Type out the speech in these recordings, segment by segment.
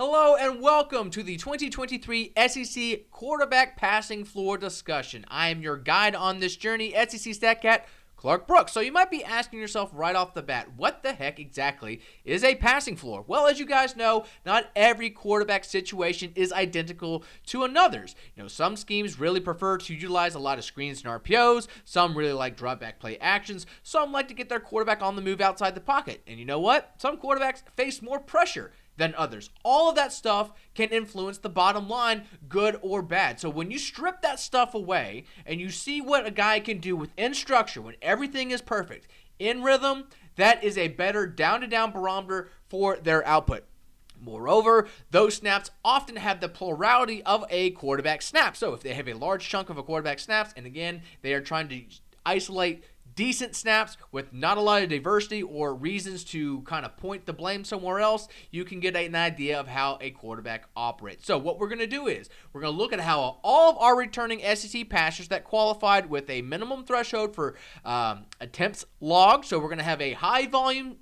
Hello and welcome to the 2023 SEC Quarterback Passing Floor discussion. I am your guide on this journey, SEC StatCat, Clark Brooks. So you might be asking yourself right off the bat, what the heck exactly is a passing floor? Well, as you guys know, not every quarterback situation is identical to another's. Some schemes really prefer to utilize a lot of screens and RPOs. Some really like drop back play actions. Some like to get their quarterback on the move outside the pocket. And you know what? Some quarterbacks face more pressure than others. All of that stuff can influence the bottom line, good or bad. So when you strip that stuff away and you see what a guy can do within structure, when everything is perfect, in rhythm, that is a better down-to-down barometer for their output. Moreover, those snaps often have the plurality of a quarterback snap. So if they have a large chunk of a quarterback snaps, and again, they are trying to isolate decent snaps with not a lot of diversity or reasons to kind of point the blame somewhere else, you can get an idea of how a quarterback operates. So what we're going to do is we're going to look at how all of our returning SEC passers that qualified with a minimum threshold for attempts logged. So we're going to have a high volume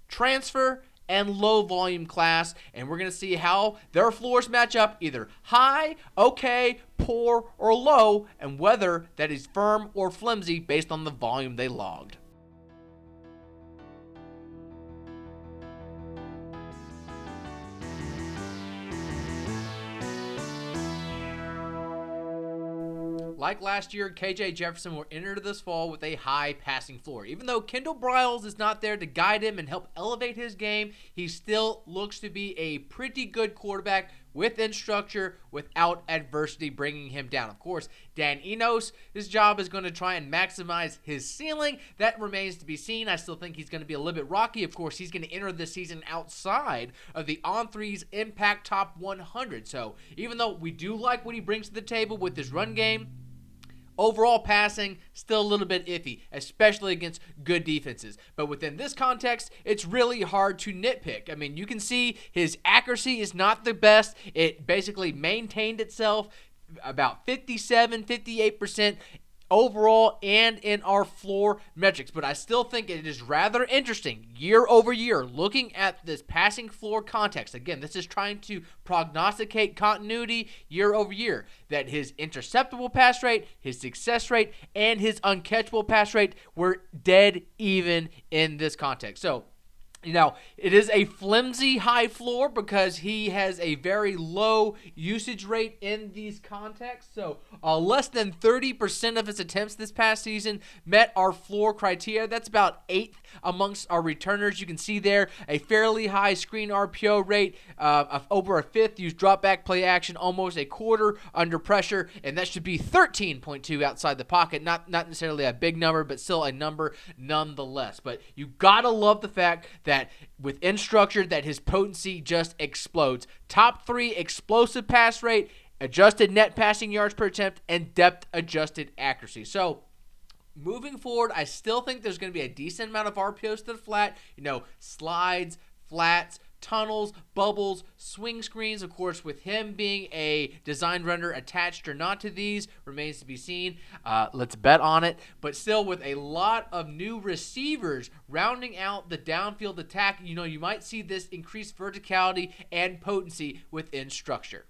transfer and low volume class, and we're going to see how their floors match up, either high, okay, poor, or low, and whether that is firm or flimsy based on the volume they logged. Like last year, KJ Jefferson will enter this fall with a high passing floor. Even though Kendall Briles is not there to guide him and help elevate his game, he still looks to be a pretty good quarterback within structure without adversity bringing him down. Of course, Dan Enos, his job is going to try and maximize his ceiling. That remains to be seen. I still think he's going to be a little bit rocky. Of course, he's going to enter this season outside of the On3's Impact Top 100. So even though we do like what he brings to the table with his run game, overall passing, still a little bit iffy, especially against good defenses. But within this context, it's really hard to nitpick. I mean, you can see his accuracy is not the best. It basically maintained itself about 58% overall and in our floor metrics. But I still think it is rather interesting year over year looking at this passing floor context. Again, this is trying to prognosticate continuity year over year, that his interceptable pass rate, his success rate, and his uncatchable pass rate were dead even in this context. So it is a flimsy high floor because he has a very low usage rate in these contexts. So less than 30% of his attempts this past season met our floor criteria. That's about 8th amongst our returners. You can see there a fairly high screen RPO rate of over a 5th. Use drop back play action almost a quarter under pressure, and that should be 13.2 outside the pocket. Not necessarily a big number, but still a number nonetheless. But you gotta love the fact that within structure that his potency just explodes. Top 3 explosive pass rate, adjusted net passing yards per attempt, and depth adjusted accuracy. So moving forward, I still think there's going to be a decent amount of RPOs to the flat, slides, flats, tunnels, bubbles, swing screens. Of course, with him being a design runner attached or not to these remains to be seen. Let's bet on it. But still, with a lot of new receivers rounding out the downfield attack, you might see this increased verticality and potency within structure.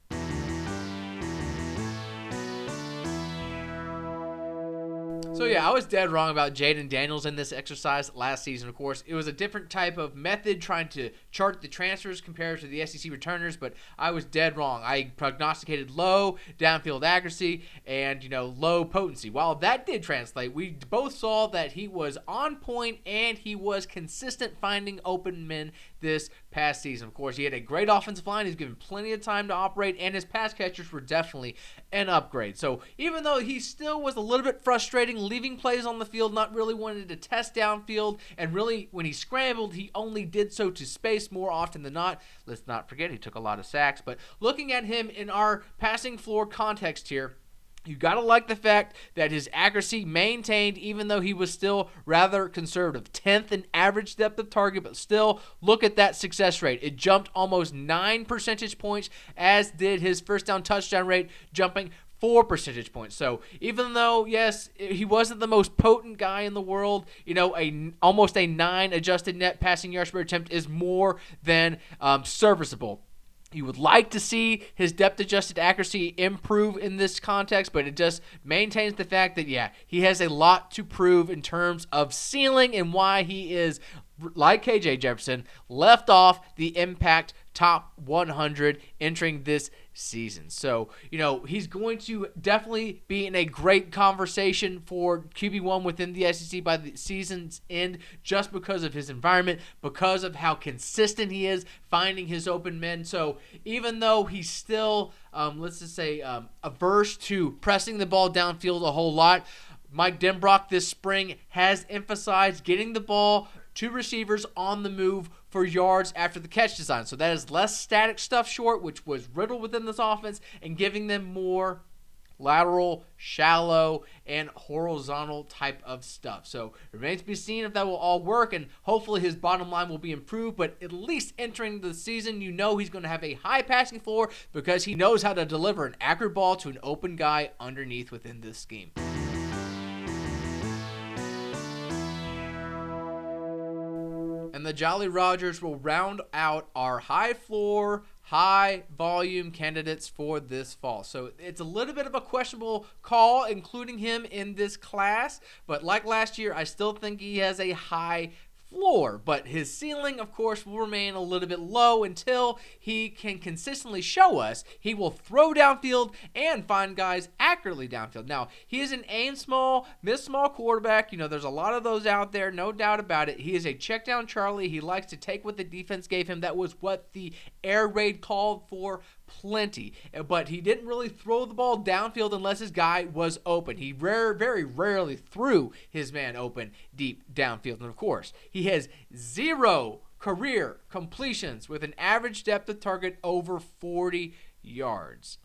So yeah, I was dead wrong about Jayden Daniels in this exercise last season, of course. It was a different type of method trying to chart the transfers compared to the SEC returners, but I was dead wrong. I prognosticated low downfield accuracy and, low potency. While that did translate, we both saw that he was on point and he was consistent finding open men this past season. Of course, he had a great offensive line. He's given plenty of time to operate, and his pass catchers were definitely an upgrade. So even though he still was a little bit frustrating, leaving plays on the field, not really wanting to test downfield, and really when he scrambled, he only did so to space more often than not. Let's not forget he took a lot of sacks. But looking at him in our passing floor context here, you got to like the fact that his accuracy maintained even though he was still rather conservative. 10th in average depth of target, but still look at that success rate. It jumped almost 9 percentage points, as did his first down touchdown rate, jumping 4 percentage points. So even though, yes, he wasn't the most potent guy in the world, almost a 9 adjusted net passing yards per attempt is more than serviceable. You would like to see his depth-adjusted accuracy improve in this context, but it just maintains the fact that, yeah, he has a lot to prove in terms of ceiling and why he is, like KJ Jefferson, left off the Impact top 100 entering this season. So, he's going to definitely be in a great conversation for QB1 within the SEC by the season's end, just because of his environment, because of how consistent he is finding his open men. So even though he's still, let's just say, averse to pressing the ball downfield a whole lot, Mike Denbrock this spring has emphasized getting the ball to receivers on the move for yards after the catch design. So that is less static stuff short, which was riddled within this offense, and giving them more lateral, shallow, and horizontal type of stuff. So it remains to be seen if that will all work, and hopefully his bottom line will be improved, but at least entering the season, he's going to have a high passing floor because he knows how to deliver an accurate ball to an open guy underneath within this scheme. And the Jolly Rogers will round out our high floor, high volume candidates for this fall. So it's a little bit of a questionable call including him in this class, but like last year, I still think he has a high floor, but his ceiling, of course, will remain a little bit low until he can consistently show us he will throw downfield and find guys accurately downfield. Now, he is an aim small, miss small quarterback. There's a lot of those out there, no doubt about it. He is a check down Charlie. He likes to take what the defense gave him. That was what the air raid called for plenty, but he didn't really throw the ball downfield unless his guy was open. He very rarely threw his man open deep downfield. And of course, he has 0 career completions with an average depth of target over 40 yards.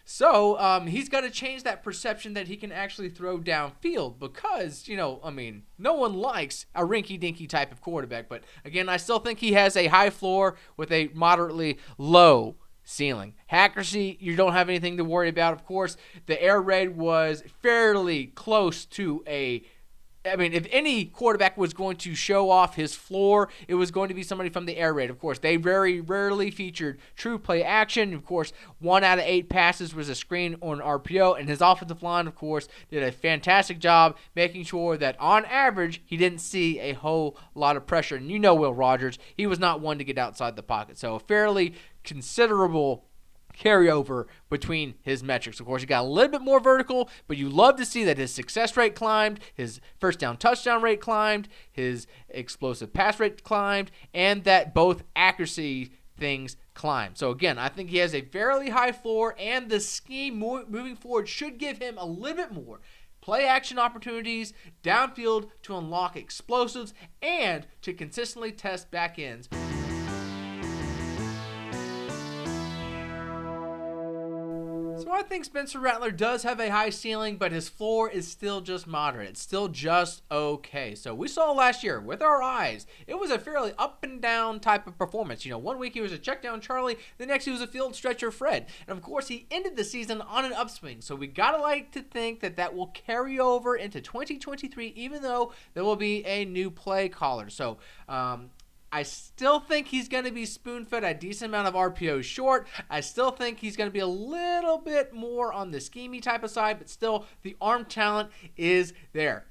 So he's got to change that perception that he can actually throw downfield because, no one likes a rinky-dinky type of quarterback. But again, I still think he has a high floor with a moderately low ceiling. Accuracy, you don't have anything to worry about. Of course, the air raid was fairly close to if any quarterback was going to show off his floor, it was going to be somebody from the air raid. Of course, they very rarely featured true play action. Of course, 1 out of 8 passes was a screen or an RPO, and his offensive line, of course, did a fantastic job making sure that on average, he didn't see a whole lot of pressure. And Will Rogers, he was not one to get outside the pocket. So a fairly considerable carryover between his metrics. Of course, he got a little bit more vertical, but you love to see that his success rate climbed, his first down touchdown rate climbed, his explosive pass rate climbed, and that both accuracy things climbed. So again, I think he has a fairly high floor, and the scheme moving forward should give him a little bit more play action opportunities downfield to unlock explosives and to consistently test back ends. So I think Spencer Rattler does have a high ceiling, but his floor is still just moderate. It's still just okay. So we saw last year with our eyes, it was a fairly up and down type of performance. 1 week he was a check down Charlie, the next he was a field stretcher Fred. And of course he ended the season on an upswing. So we gotta like to think that will carry over into 2023, even though there will be a new play caller. So, I still think he's going to be spoon-fed a decent amount of RPOs short. I still think he's going to be a little bit more on the schemey type of side, but still the arm talent is there.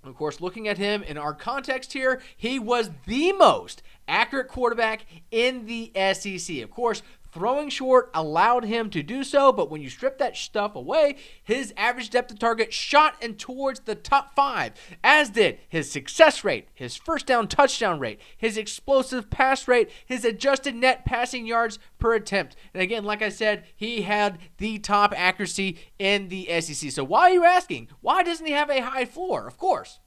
Of course, looking at him in our context here, he was the most accurate quarterback in the SEC. Of course, throwing short allowed him to do so, but when you strip that stuff away, his average depth of target shot in towards the top 5, as did his success rate, his first down touchdown rate, his explosive pass rate, his adjusted net passing yards per attempt. And again, like I said, he had the top accuracy in the SEC. So why are you asking? Why doesn't he have a high floor? Of course,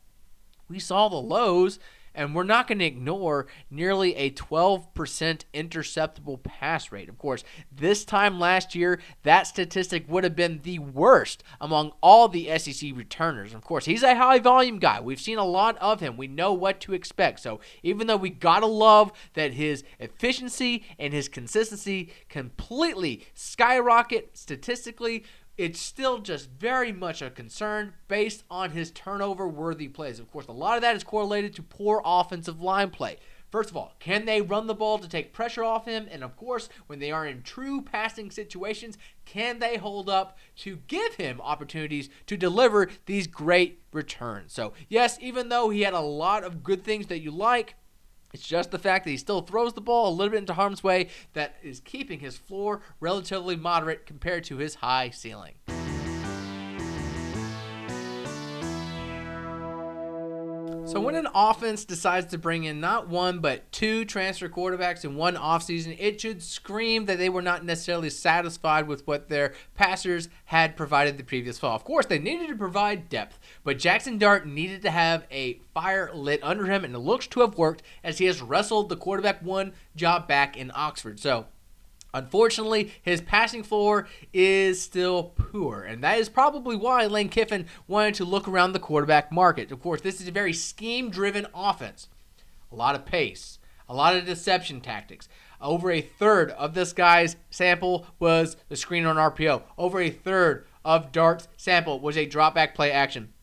we saw the lows, and we're not going to ignore nearly a 12% interceptable pass rate. Of course, this time last year, that statistic would have been the worst among all the SEC returners. Of course, he's a high-volume guy. We've seen a lot of him. We know what to expect. So even though we got to love that his efficiency and his consistency completely skyrocket statistically, it's still just very much a concern based on his turnover-worthy plays. Of course, a lot of that is correlated to poor offensive line play. First of all, can they run the ball to take pressure off him? And of course, when they are in true passing situations, can they hold up to give him opportunities to deliver these great returns? So yes, even though he had a lot of good things that you like, it's just the fact that he still throws the ball a little bit into harm's way that is keeping his floor relatively moderate compared to his high ceiling. So when an offense decides to bring in not one but two transfer quarterbacks in one offseason, it should scream that they were not necessarily satisfied with what their passers had provided the previous fall. Of course, they needed to provide depth, but Jaxson Dart needed to have a fire lit under him, and it looks to have worked as he has wrestled the quarterback one job back in Oxford. So unfortunately, his passing floor is still poor, and that is probably why Lane Kiffin wanted to look around the quarterback market. Of course, this is a very scheme-driven offense. A lot of pace, a lot of deception tactics. Over a third of this guy's sample was the screen on RPO. Over a third of Dart's sample was a drop-back play action.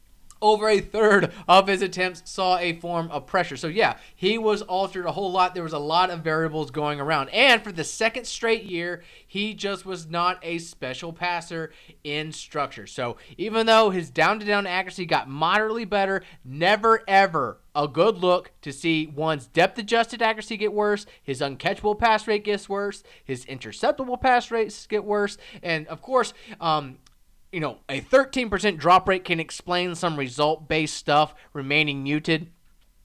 Over a third of his attempts saw a form of pressure. So yeah, he was altered a whole lot. There was a lot of variables going around. And for the second straight year, he just was not a special passer in structure. So even though his down-to-down accuracy got moderately better, never ever a good look to see one's depth-adjusted accuracy get worse, his uncatchable pass rate gets worse, his interceptable pass rates get worse, and of course, a 13% drop rate can explain some result-based stuff remaining muted.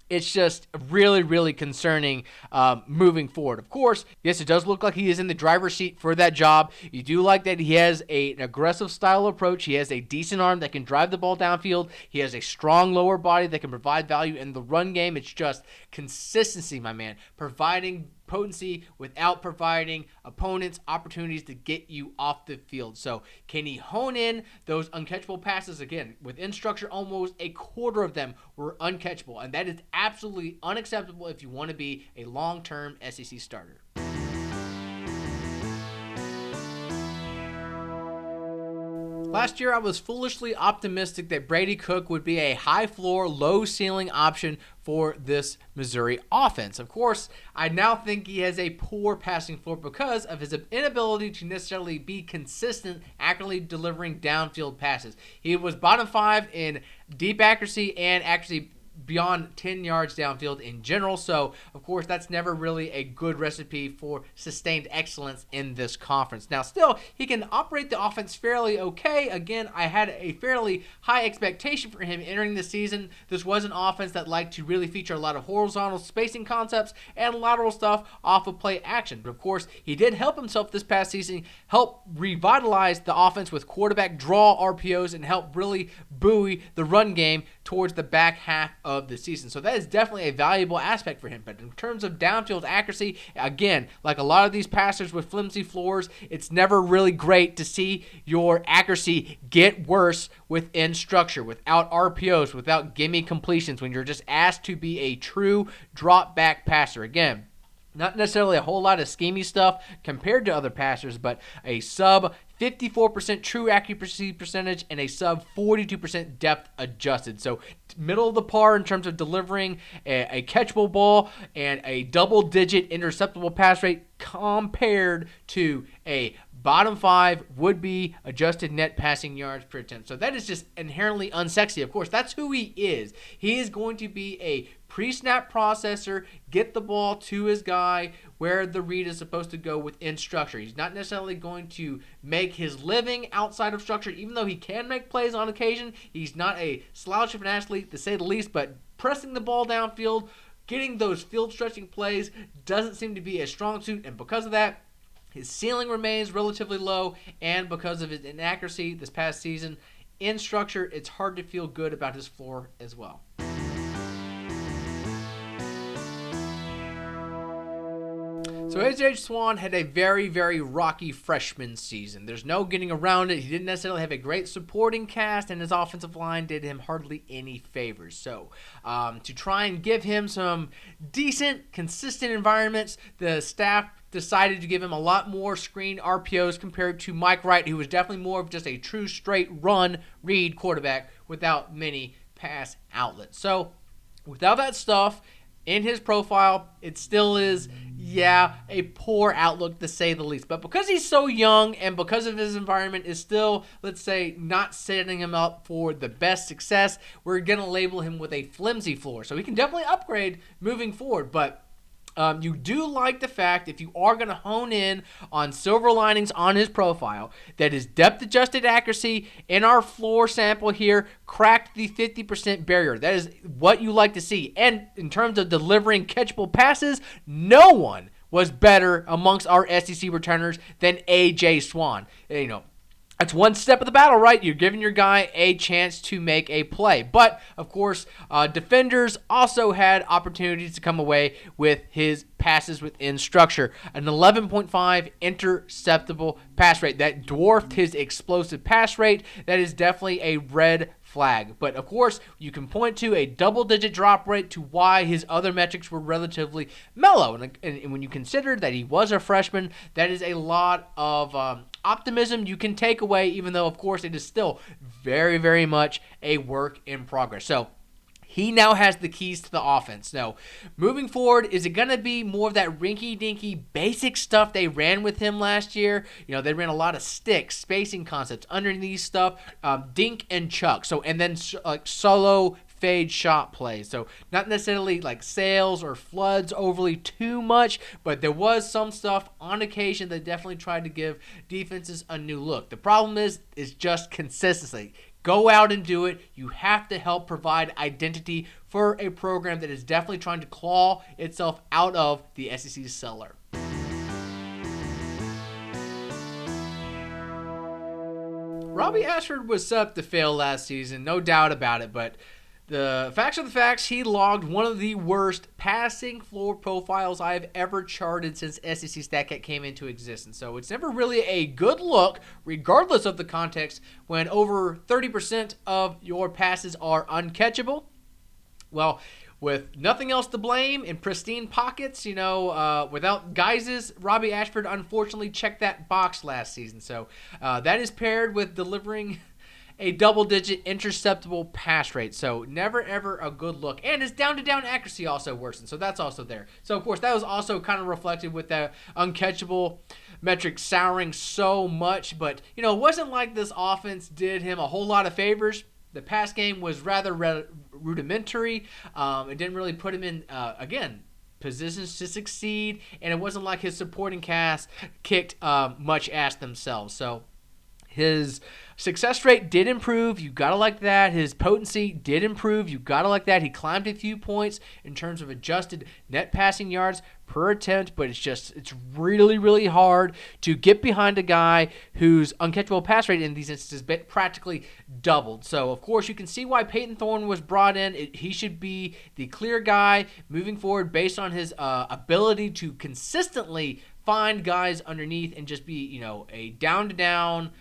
It's just really, really concerning moving forward. Of course, yes, it does look like he is in the driver's seat for that job. You do like that he has an aggressive style approach. He has a decent arm that can drive the ball downfield. He has a strong lower body that can provide value in the run game. It's just consistency, my man. Providing potency without providing opponents opportunities to get you off the field. So can he hone in those uncatchable passes? Again, within structure, almost a quarter of them were uncatchable, and that is absolutely unacceptable if you want to be a long-term SEC starter. Last year, I was foolishly optimistic that Brady Cook would be a high-floor, low-ceiling option for this Missouri offense. Of course, I now think he has a poor passing floor because of his inability to necessarily be consistent, accurately delivering downfield passes. He was bottom 5 in deep accuracy and accuracy beyond 10 yards downfield in general. So, of course, that's never really a good recipe for sustained excellence in this conference. Now, still, he can operate the offense fairly okay. Again, I had a fairly high expectation for him entering the season. This was an offense that liked to really feature a lot of horizontal spacing concepts and lateral stuff off of play action. But, of course, he did help himself this past season, help revitalize the offense with quarterback draw RPOs, and help really buoy the run game towards the back half of the season. So that is definitely a valuable aspect for him. But in terms of downfield accuracy, again, like a lot of these passers with flimsy floors, it's never really great to see your accuracy get worse within structure, without RPOs, without gimme completions, when you're just asked to be a true drop back passer. Again, not necessarily a whole lot of schemey stuff compared to other passers, but a sub 54% true accuracy percentage and a sub 42% depth adjusted. So middle of the par in terms of delivering a catchable ball and a double-digit interceptable pass rate compared to a bottom 5 would-be adjusted net passing yards per attempt. So that is just inherently unsexy. Of course, that's who he is. He is going to be a pre-snap processor, get the ball to his guy where the read is supposed to go within structure. He's not necessarily going to make his living outside of structure, even though he can make plays on occasion. He's not a slouch of an athlete, to say the least, but pressing the ball downfield, getting those field-stretching plays doesn't seem to be a strong suit, and because of that, his ceiling remains relatively low, and because of his inaccuracy this past season in structure, it's hard to feel good about his floor as well. So AJ Swann had a very, very rocky freshman season. There's no getting around it. He didn't necessarily have a great supporting cast, and his offensive line did him hardly any favors. So to try and give him some decent, consistent environments, the staff decided to give him a lot more screen RPOs compared to Mike Wright, who was definitely more of just a true straight run read quarterback without many pass outlets. So without that stuff, in his profile, it still is, a poor outlook to say the least. But because he's so young and because of his environment is still, let's say, not setting him up for the best success, we're going to label him with a flimsy floor. So he can definitely upgrade moving forward, but you do like the fact, if you are going to hone in on silver linings on his profile, that his depth-adjusted accuracy in our floor sample here cracked the 50% barrier. That is what you like to see. And in terms of delivering catchable passes, no one was better amongst our SEC returners than A.J. Swann. That's one step of the battle, right? You're giving your guy a chance to make a play. But, of course, defenders also had opportunities to come away with his passes within structure. An 11.5 interceptable pass rate. That dwarfed his explosive pass rate. That is definitely a red flag. But, of course, you can point to a double-digit drop rate to why his other metrics were relatively mellow. And when you consider that he was a freshman, that is a lot of optimism you can take away, even though, of course, it is still very, very much a work in progress. So he now has the keys to the offense. Now, moving forward, is it going to be more of that rinky-dinky basic stuff they ran with him last year? They ran a lot of sticks, spacing concepts, underneath stuff, dink and chuck. And then solo fade shot plays. So not necessarily like sails or floods overly too much, but there was some stuff on occasion that definitely tried to give defenses a new look. The problem is just consistency. Go out and do it. You have to help provide identity for a program that is definitely trying to claw itself out of the SEC's cellar. Robby Ashford was set up to fail last season, no doubt about it, but the facts are the facts. He logged one of the worst passing floor profiles I've ever charted since SEC StatCat came into existence. So it's never really a good look, regardless of the context, when over 30% of your passes are uncatchable. Well, with nothing else to blame in pristine pockets, without guises, Robby Ashford unfortunately checked that box last season. So that is paired with delivering a double-digit interceptable pass rate. So never, ever a good look. And his down-to-down accuracy also worsened. So that's also there. So, of course, that was also kind of reflected with the uncatchable metric souring so much. But, it wasn't like this offense did him a whole lot of favors. The pass game was rather rudimentary. It didn't really put him in, positions to succeed. And it wasn't like his supporting cast kicked much ass themselves. So his success rate did improve. You got to like that. His potency did improve. You got to like that. He climbed a few points in terms of adjusted net passing yards per attempt, but it's really, really hard to get behind a guy whose uncatchable pass rate in these instances practically doubled. So, of course, you can see why Payton Thorne was brought in. He should be the clear guy moving forward based on his ability to consistently find guys underneath and just be, a down-to-down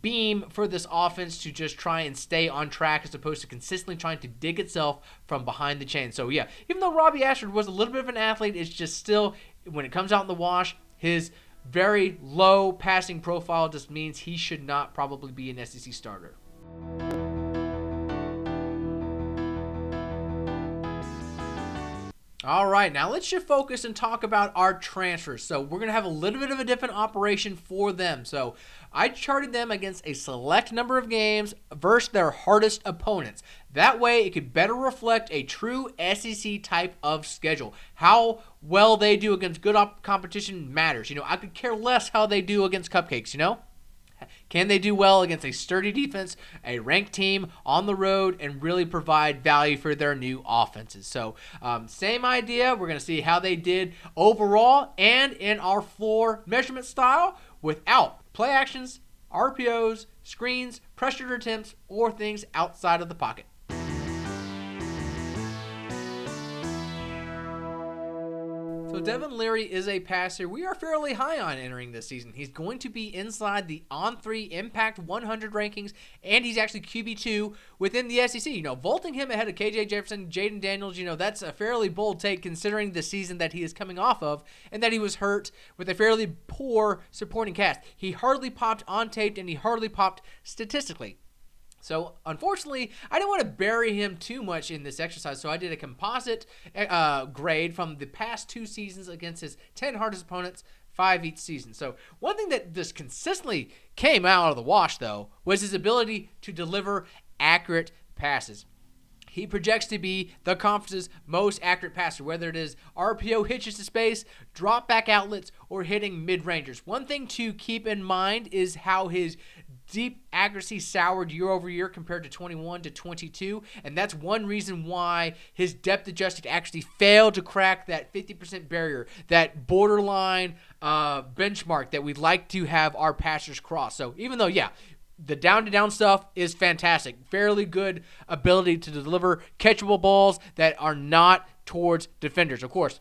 beam for this offense to just try and stay on track as opposed to consistently trying to dig itself from behind the chain. So, yeah, even though Robby Ashford was a little bit of an athlete, it's just still, when it comes out in the wash, his very low passing profile just means he should not probably be an SEC starter. All right, now let's shift focus and talk about our transfers. So we're going to have a little bit of a different operation for them. So I charted them against a select number of games versus their hardest opponents. That way it could better reflect a true SEC type of schedule. How well they do against good competition matters. I could care less how they do against cupcakes, Can they do well against a sturdy defense, a ranked team on the road, and really provide value for their new offenses? So same idea. We're going to see how they did overall and in our floor measurement style without play actions, RPOs, screens, pressured attempts, or things outside of the pocket. So Devin Leary is a passer we are fairly high on entering this season. He's going to be inside the On3 Impact 100 rankings, and he's actually QB2 within the SEC. Vaulting him ahead of KJ Jefferson, Jayden Daniels, that's a fairly bold take considering the season that he is coming off of and that he was hurt with a fairly poor supporting cast. He hardly popped on tape, and he hardly popped statistically. So, unfortunately, I didn't want to bury him too much in this exercise, so I did a composite grade from the past 2 seasons against his 10 hardest opponents, 5 each season. So, one thing that just consistently came out of the wash, though, was his ability to deliver accurate passes. He projects to be the conference's most accurate passer, whether it is RPO hitches to space, drop back outlets, or hitting mid-rangers. One thing to keep in mind is how his deep accuracy soured year over year compared to 21 to 22, and that's one reason why his depth-adjusted accuracy failed to crack that 50% barrier, that borderline benchmark that we'd like to have our passers cross. So even though, the down-to-down stuff is fantastic, fairly good ability to deliver catchable balls that are not towards defenders. Of course,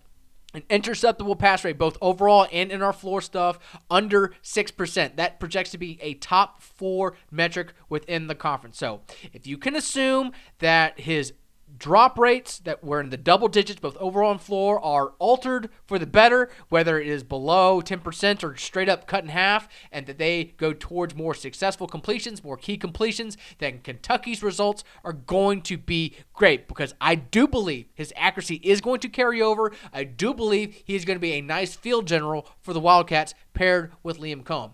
an interceptable pass rate, both overall and in our floor stuff, under 6%. That projects to be a top 4 metric within the conference. So if you can assume that his drop rates that were in the double digits, both overall and floor, are altered for the better, whether it is below 10% or straight up cut in half, and that they go towards more successful completions, more key completions, then Kentucky's results are going to be great, because I do believe his accuracy is going to carry over. I do believe he is going to be a nice field general for the Wildcats paired with Liam Cohen.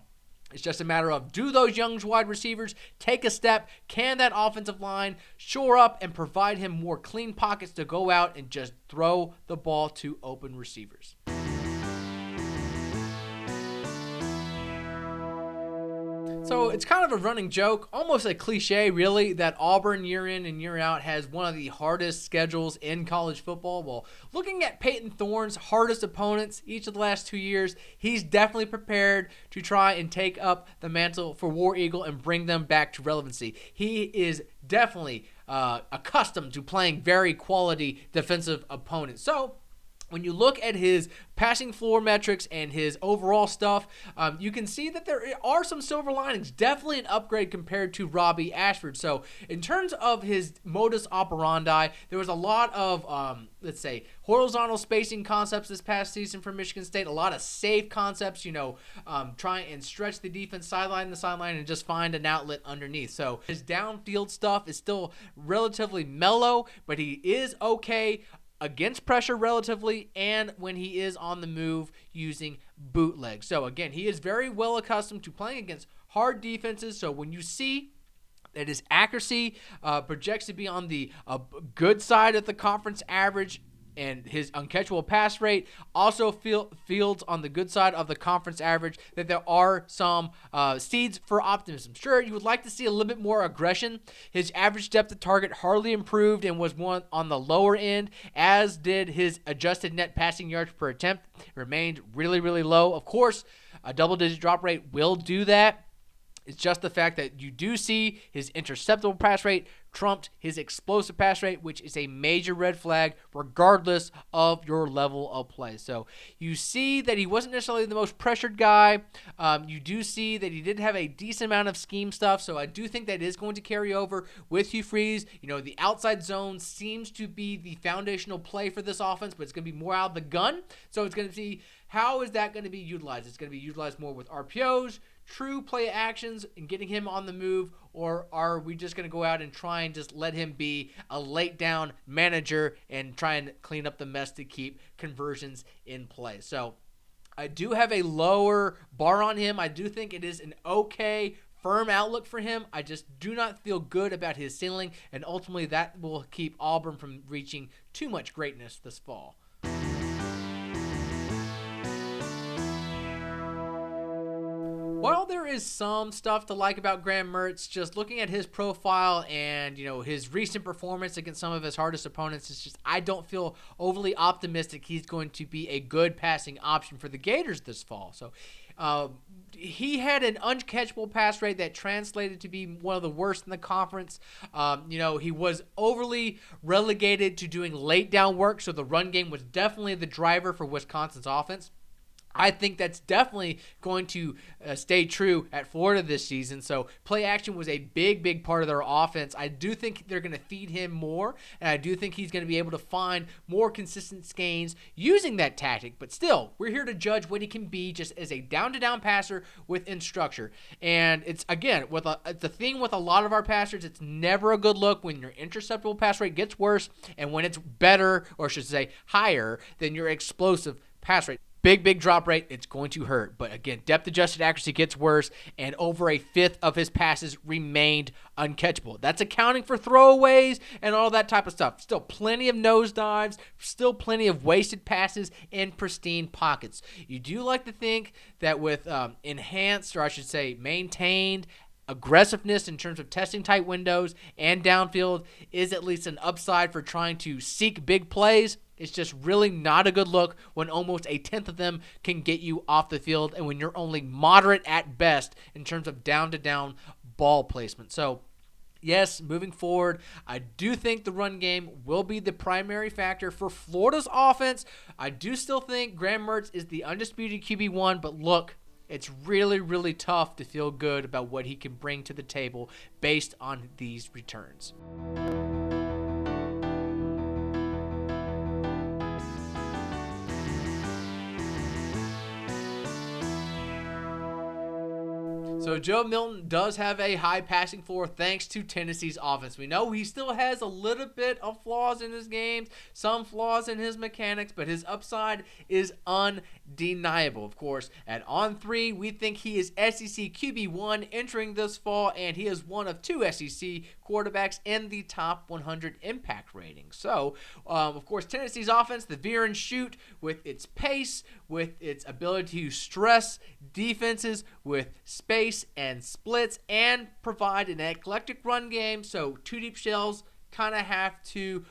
It's just a matter of, do those young wide receivers take a step? Can that offensive line shore up and provide him more clean pockets to go out and just throw the ball to open receivers? So it's kind of a running joke, almost a cliche really, that Auburn year in and year out has one of the hardest schedules in college football. Well, looking at Payton Thorne's hardest opponents each of the last 2 years, he's definitely prepared to try and take up the mantle for War Eagle and bring them back to relevancy. He is definitely accustomed to playing very quality defensive opponents. So when you look at his passing floor metrics and his overall stuff, you can see that there are some silver linings. Definitely an upgrade compared to Robby Ashford. So in terms of his modus operandi, there was a lot of, let's say, horizontal spacing concepts this past season for Michigan State. A lot of safe concepts, try and stretch the defense sideline to sideline and just find an outlet underneath. So his downfield stuff is still relatively mellow, but he is okay against pressure relatively, and when he is on the move using bootlegs. So again, he is very well accustomed to playing against hard defenses. So when you see that his accuracy projects to be on the good side of the conference average, and his uncatchable pass rate also fields on the good side of the conference average, that there are some seeds for optimism. Sure, you would like to see a little bit more aggression. His average depth of target hardly improved and was one on the lower end, as did his adjusted net passing yards per attempt. It remained really, really low. Of course, a double-digit drop rate will do that. It's just the fact that you do see his interceptable pass rate trumped his explosive pass rate, which is a major red flag regardless of your level of play. So you see that he wasn't necessarily the most pressured guy. You do see that he did have a decent amount of scheme stuff, so I do think that is going to carry over with Hugh Freeze. The outside zone seems to be the foundational play for this offense, but it's going to be more out of the gun. So it's going to see, how is that going to be utilized? It's going to be utilized more with RPOs, true play actions, and getting him on the move, or are we just going to go out and try and just let him be a late down manager and try and clean up the mess to keep conversions in play? So I do have a lower bar on him. I do think it is an okay, firm outlook for him. I just do not feel good about his ceiling, and ultimately that will keep Auburn from reaching too much greatness this fall. While there is some stuff to like about Graham Mertz, just looking at his profile and, his recent performance against some of his hardest opponents, it's just, I don't feel overly optimistic he's going to be a good passing option for the Gators this fall. So he had an uncatchable pass rate that translated to be one of the worst in the conference. He was overly relegated to doing late down work, so the run game was definitely the driver for Wisconsin's offense. I think that's definitely going to stay true at Florida this season. So play action was a big part of their offense. I do think they're going to feed him more, and I do think he's going to be able to find more consistent gains using that tactic. But still, we're here to judge what he can be just as a down-to-down passer within structure. And it's, again, it's a thing with a lot of our passers. It's never a good look when your interceptable pass rate gets worse and when it's better, or I should say higher, than your explosive pass rate. Big drop rate, it's going to hurt. But again, depth-adjusted accuracy gets worse, and over a fifth of his passes remained uncatchable. That's accounting for throwaways and all that type of stuff. Still plenty of nosedives, still plenty of wasted passes in pristine pockets. You do like to think that with enhanced, or I should say maintained, aggressiveness in terms of testing tight windows and downfield is at least an upside for trying to seek big plays. It's just really not a good look when almost a tenth of them can get you off the field and when you're only moderate at best in terms of down-to-down ball placement. So, yes, moving forward, I do think the run game will be the primary factor for Florida's offense. I do still think Graham Mertz is the undisputed QB1, but look, it's really tough to feel good about what he can bring to the table based on these returns. So Joe Milton does have a high passing floor thanks to Tennessee's offense. We know he still has a little bit of flaws in his games, some flaws in his mechanics, but his upside is undeniable. Of course, at On 3, we think he is SEC QB1 entering this fall, and he is one of 2 SEC quarterbacks in the top 100 impact rating. So, of course, Tennessee's offense, the veer and shoot, with its pace, with its ability to stress defenses with space and splits, and provide an eclectic run game. So 2 deep shells kind of have to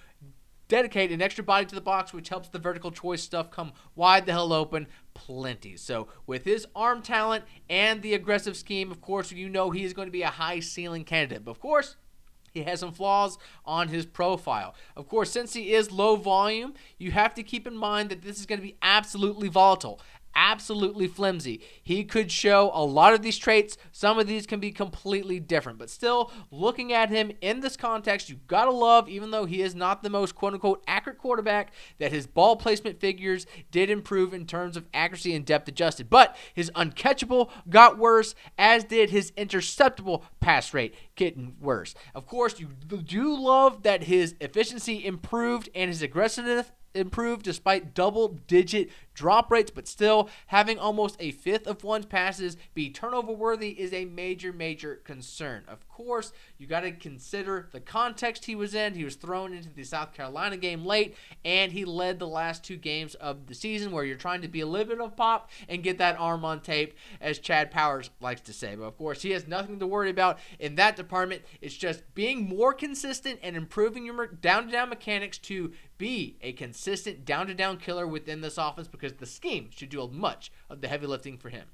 dedicate an extra body to the box, which helps the vertical choice stuff come wide the hell open plenty. So with his arm talent and the aggressive scheme, of course, you know he is going to be a high ceiling candidate. But of course, he has some flaws on his profile. Of course, since he is low volume, you have to keep in mind that this is going to be absolutely volatile, absolutely flimsy. He could show a lot of these traits. Some of these can be completely different. But still, looking at him in this context, you've got to love, even though he is not the most quote-unquote accurate quarterback, that his ball placement figures did improve in terms of accuracy and depth adjusted. But his uncatchable got worse, as did his interceptable pass rate getting worse. Of course, you do love that his efficiency improved and his aggressiveness improved despite double-digit drop rates, but still having almost a fifth of one's passes be turnover worthy is a major concern. Of course, you got to consider the context he was in. He was thrown into the South Carolina game late, and he led the last 2 games of the season, where you're trying to be a little bit of pop and get that arm on tape, as Chad Powers likes to say. But of course, he has nothing to worry about in that department. It's just being more consistent and improving your down-to-down mechanics to be a consistent down-to-down killer within this offense, because the scheme should do much of the heavy lifting for him.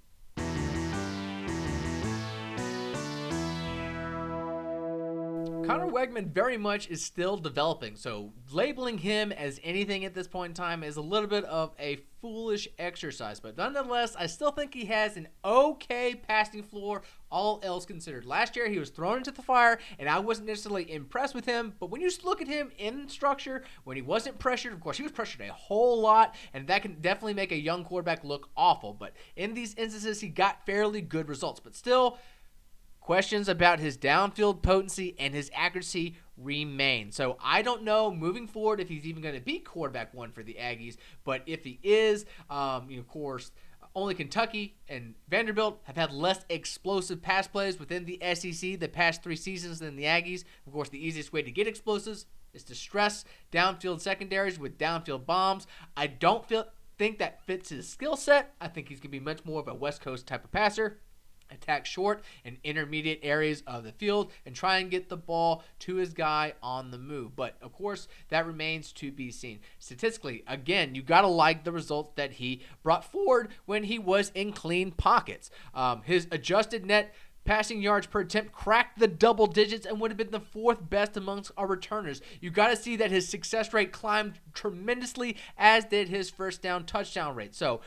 Connor Weigman very much is still developing, so labeling him as anything at this point in time is a little bit of a foolish exercise. But nonetheless, I still think he has an okay passing floor, all else considered. Last year, he was thrown into the fire, and I wasn't necessarily impressed with him. But when you look at him in structure, when he wasn't pressured, of course, he was pressured a whole lot, and that can definitely make a young quarterback look awful. But in these instances, he got fairly good results. But still, questions about his downfield potency and his accuracy remain. So I don't know moving forward if he's even going to be quarterback 1 for the Aggies, but if he is, of course, only Kentucky and Vanderbilt have had less explosive pass plays within the SEC the past 3 seasons than the Aggies. Of course, the easiest way to get explosives is to stress downfield secondaries with downfield bombs. I don't think that fits his skill set. I think he's going to be much more of a West Coast type of passer. Attack short and intermediate areas of the field and try and get the ball to his guy on the move. But, of course, that remains to be seen. Statistically, again, you got to like the results that he brought forward when he was in clean pockets. His adjusted net passing yards per attempt cracked the double digits and would have been the 4th best amongst our returners. You got to see that his success rate climbed tremendously, as did his first down touchdown rate. So,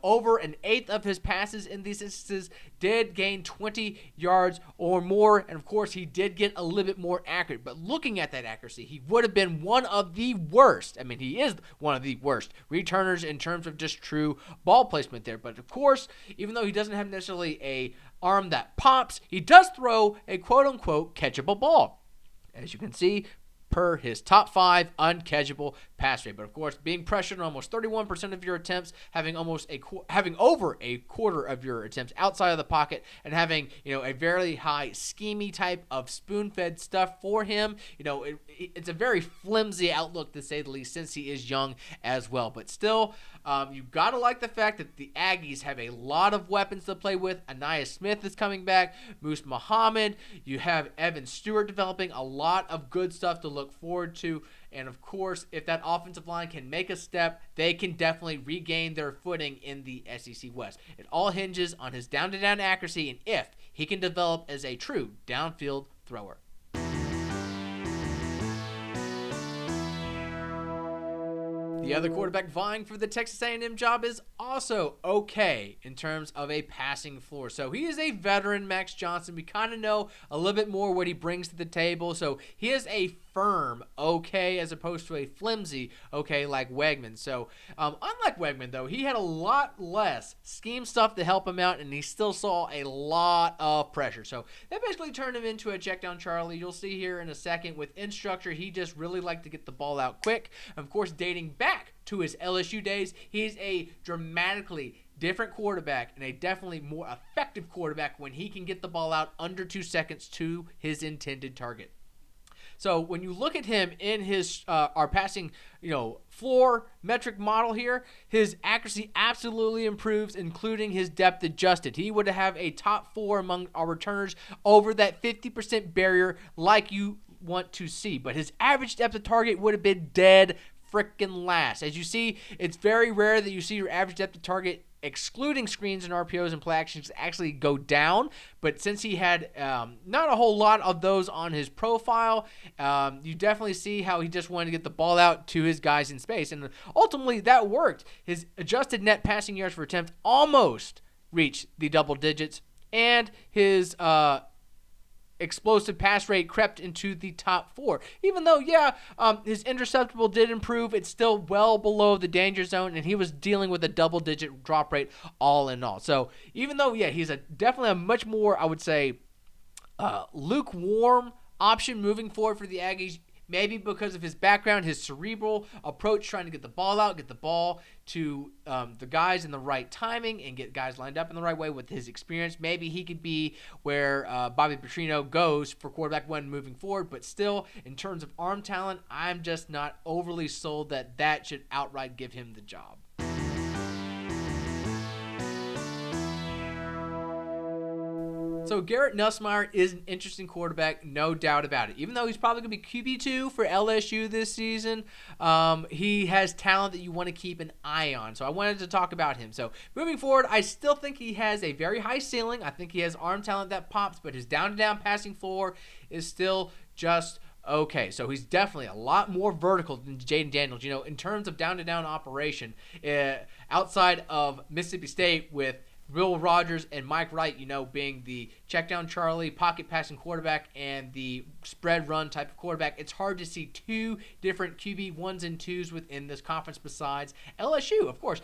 over an eighth of his passes in these instances did gain 20 yards or more. And of course, he did get a little bit more accurate. But looking at that accuracy, he would have been one of the worst. I mean, he is one of the worst returners in terms of just true ball placement there. But of course, even though he doesn't have necessarily a arm that pops, he does throw a quote-unquote catchable ball. As you can see, per his top 5 uncatchable pass rate. But of course, being pressured on almost 31% of your attempts, having over a quarter of your attempts outside of the pocket, and having a very high schemey type of spoon-fed stuff for him, it's a very flimsy outlook to say the least, since he is young as well. But still, you gotta like the fact that the Aggies have a lot of weapons to play with. Aniyah Smith is coming back, Moose Muhammad, you have Evan Stewart developing, a lot of good stuff to look forward to. And of course, if that offensive line can make a step, they can definitely regain their footing in the SEC West. It all hinges on his down-to-down accuracy and if he can develop as a true downfield thrower. The other quarterback vying for the Texas A&M job is also okay in terms of a passing floor. So he is a veteran, Max Johnson. We kind of know a little bit more what he brings to the table. So he is a firm okay as opposed to a flimsy okay like Weigman. So unlike Weigman, though, he had a lot less scheme stuff to help him out, and he still saw a lot of pressure. So that basically turned him into a check down Charlie. You'll see here in a second with in structure, he just really liked to get the ball out quick. Of course, dating back to his LSU days, he's a dramatically different quarterback and a definitely more effective quarterback when he can get the ball out under 2 seconds to his intended target. So when you look at him in his our passing, floor metric model here, his accuracy absolutely improves, including his depth adjusted. He would have a top 4 among our returners over that 50% barrier like you want to see. But his average depth of target would have been dead freaking last. As you see, it's very rare that you see your average depth of target, excluding screens and RPOs and play actions, actually go down. But since he had not a whole lot of those on his profile, you definitely see how he just wanted to get the ball out to his guys in space. And ultimately, that worked. His adjusted net passing yards per attempt almost reached the double digits, and his explosive pass rate crept into the top 4. Even though, his interceptable did improve, it's still well below the danger zone, and he was dealing with a double-digit drop rate all in all. So even though, he's definitely a much more, I would say, lukewarm option moving forward for the Aggies, maybe because of his background, his cerebral approach, trying to get the ball out, get the ball to the guys in the right timing, and get guys lined up in the right way with his experience. Maybe he could be where Bobby Petrino goes for quarterback 1 moving forward. But still, in terms of arm talent, I'm just not overly sold that should outright give him the job. So Garrett Nussmeier is an interesting quarterback, no doubt about it. Even though he's probably going to be QB2 for LSU this season, he has talent that you want to keep an eye on. So I wanted to talk about him. So moving forward, I still think he has a very high ceiling. I think he has arm talent that pops, but his down-to-down passing floor is still just okay. So he's definitely a lot more vertical than Jayden Daniels. In terms of down-to-down operation, outside of Mississippi State with Will Rogers and Mike Wright, being the check down Charlie, pocket passing quarterback, and the spread run type of quarterback, it's hard to see 2 different QB 1s and 2s within this conference besides LSU. Of course,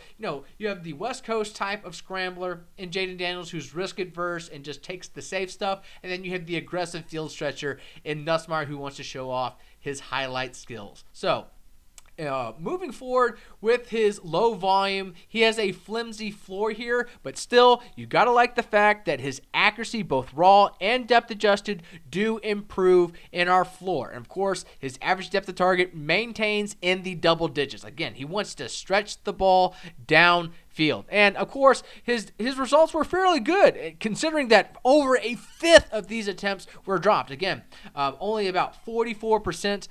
you have the West Coast type of scrambler in Jayden Daniels, who's risk adverse and just takes the safe stuff. And then you have the aggressive field stretcher in Nussmeier, who wants to show off his highlight skills. So moving forward with his low volume, he has a flimsy floor here, but still, you got to like the fact that his accuracy, both raw and depth adjusted, do improve in our floor. And of course, his average depth of target maintains in the double digits. Again, he wants to stretch the ball downfield. And of course, his results were fairly good, considering that over a fifth of these attempts were dropped. Again, only about 44%,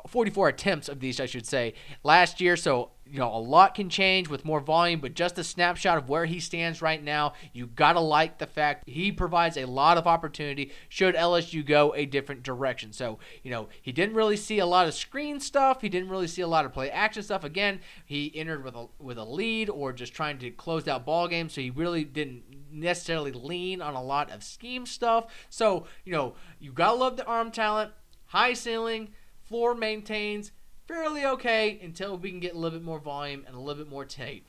44 attempts of these, I should say, last year. So a lot can change with more volume, but just a snapshot of where he stands right now, you got to like the fact he provides a lot of opportunity should LSU go a different direction. So, he didn't really see a lot of screen stuff. He didn't really see a lot of play action stuff. Again, he entered with a lead or just trying to close out ball games, so he really didn't necessarily lean on a lot of scheme stuff. So, you got to love the arm talent, high ceiling, floor maintains, fairly okay until we can get a little bit more volume and a little bit more tape.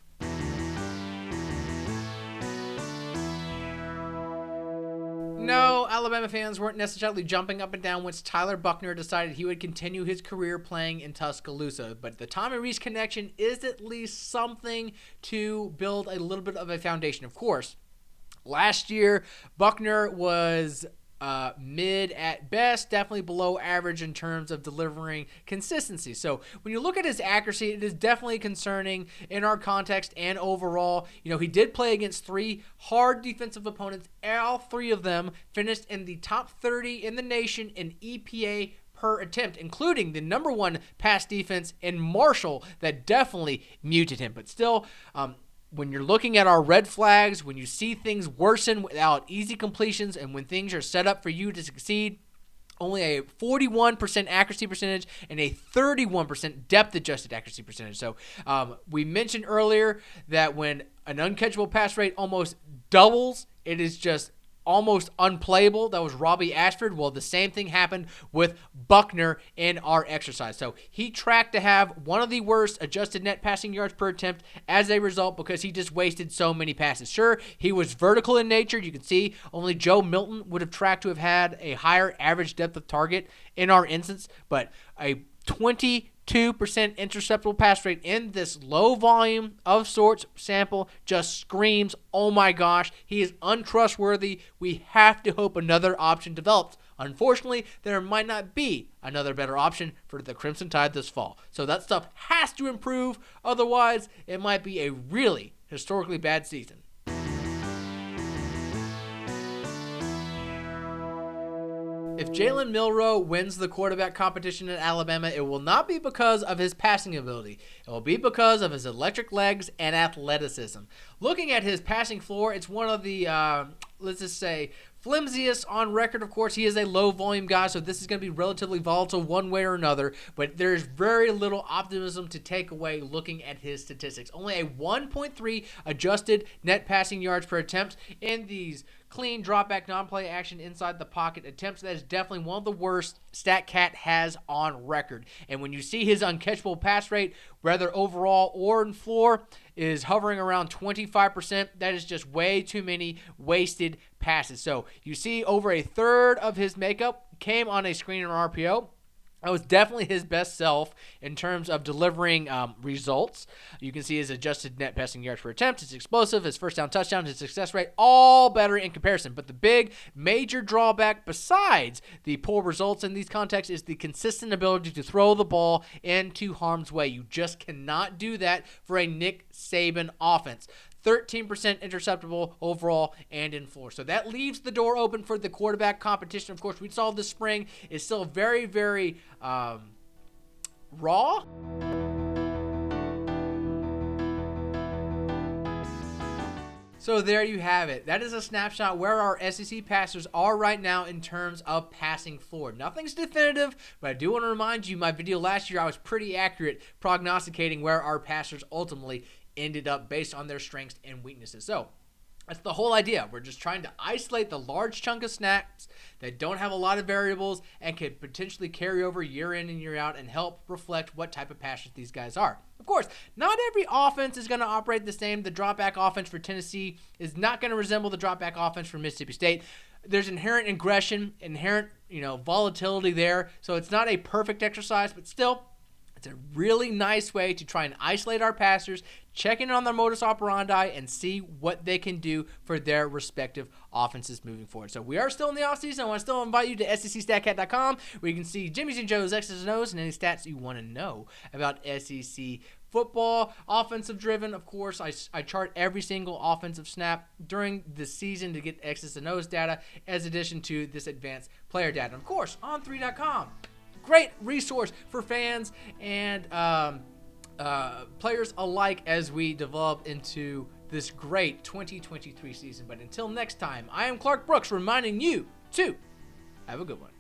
No, Alabama fans weren't necessarily jumping up and down once Tyler Buchner decided he would continue his career playing in Tuscaloosa, but the Tommy Rees connection is at least something to build a little bit of a foundation. Of course, last year, Buchner was mid at best, definitely below average in terms of delivering consistency. So when you look at his accuracy, it is definitely concerning in our context and overall. He did play against 3 hard defensive opponents. All 3 of them finished in the top 30 in the nation in EPA per attempt, including the number 1 pass defense in Marshall that definitely muted him. But still, when you're looking at our red flags, when you see things worsen without easy completions, and when things are set up for you to succeed, only a 41% accuracy percentage and a 31% depth-adjusted accuracy percentage. So we mentioned earlier that when an uncatchable pass rate almost doubles, it is just almost unplayable. That was Robby Ashford. Well, the same thing happened with Buchner in our exercise. So he tracked to have one of the worst adjusted net passing yards per attempt as a result because he just wasted so many passes. Sure, he was vertical in nature. You can see only Joe Milton would have tracked to have had a higher average depth of target in our instance, but a 22% interceptable pass rate in this low volume of sorts sample just screams, oh my gosh, he is untrustworthy. We have to hope another option develops. Unfortunately, there might not be another better option for the Crimson Tide this fall. So that stuff has to improve. Otherwise, it might be a really historically bad season. If Jalen Milroe wins the quarterback competition at Alabama, it will not be because of his passing ability. It will be because of his electric legs and athleticism. Looking at his passing floor, it's one of the, let's just say, flimsiest on record. Of course, he is a low-volume guy, so this is going to be relatively volatile one way or another, but there's very little optimism to take away looking at his statistics. Only a 1.3 adjusted net passing yards per attempt in these clean drop-back non-play action inside the pocket attempts. That is definitely one of the worst StatCat has on record. And when you see his uncatchable pass rate, whether overall or in floor, is hovering around 25%, that is just way too many wasted passes. So you see over a third of his makeup came on a screen or RPO. That was definitely his best self in terms of delivering results. You can see his adjusted net passing yards per attempt, his explosive, his first down touchdown, his success rate, all better in comparison. But the big major drawback besides the poor results in these contexts is the consistent ability to throw the ball into harm's way. You just cannot do that for a Nick Saban offense. 13% interceptable overall and in floor. So that leaves the door open for the quarterback competition. Of course, we saw this spring is still very, very raw. So there you have it. That is a snapshot where our SEC passers are right now in terms of passing floor. Nothing's definitive, but I do want to remind you, my video last year, I was pretty accurate prognosticating where our passers ultimately ended up based on their strengths and weaknesses. So that's the whole idea. We're just trying to isolate the large chunk of snaps that don't have a lot of variables and could potentially carry over year in and year out and help reflect what type of passers these guys are. Of course, not every offense is going to operate the same. The drop-back offense for Tennessee is not going to resemble the drop-back offense for Mississippi State. There's inherent aggression, inherent, volatility there. So it's not a perfect exercise, but still, it's a really nice way to try and isolate our passers, check in on their modus operandi, and see what they can do for their respective offenses moving forward. So we are still in the offseason. I want to still invite you to SECStatCat.com, where you can see Jimmy's and Joe's X's and O's and any stats you want to know about SEC football. Offensive driven, of course, I chart every single offensive snap during the season to get X's and O's data, as addition to this advanced player data. And of course, on3.com. Great resource for fans and players alike as we develop into this great 2023 season. But until next time, I am Clark Brooks reminding you to have a good one.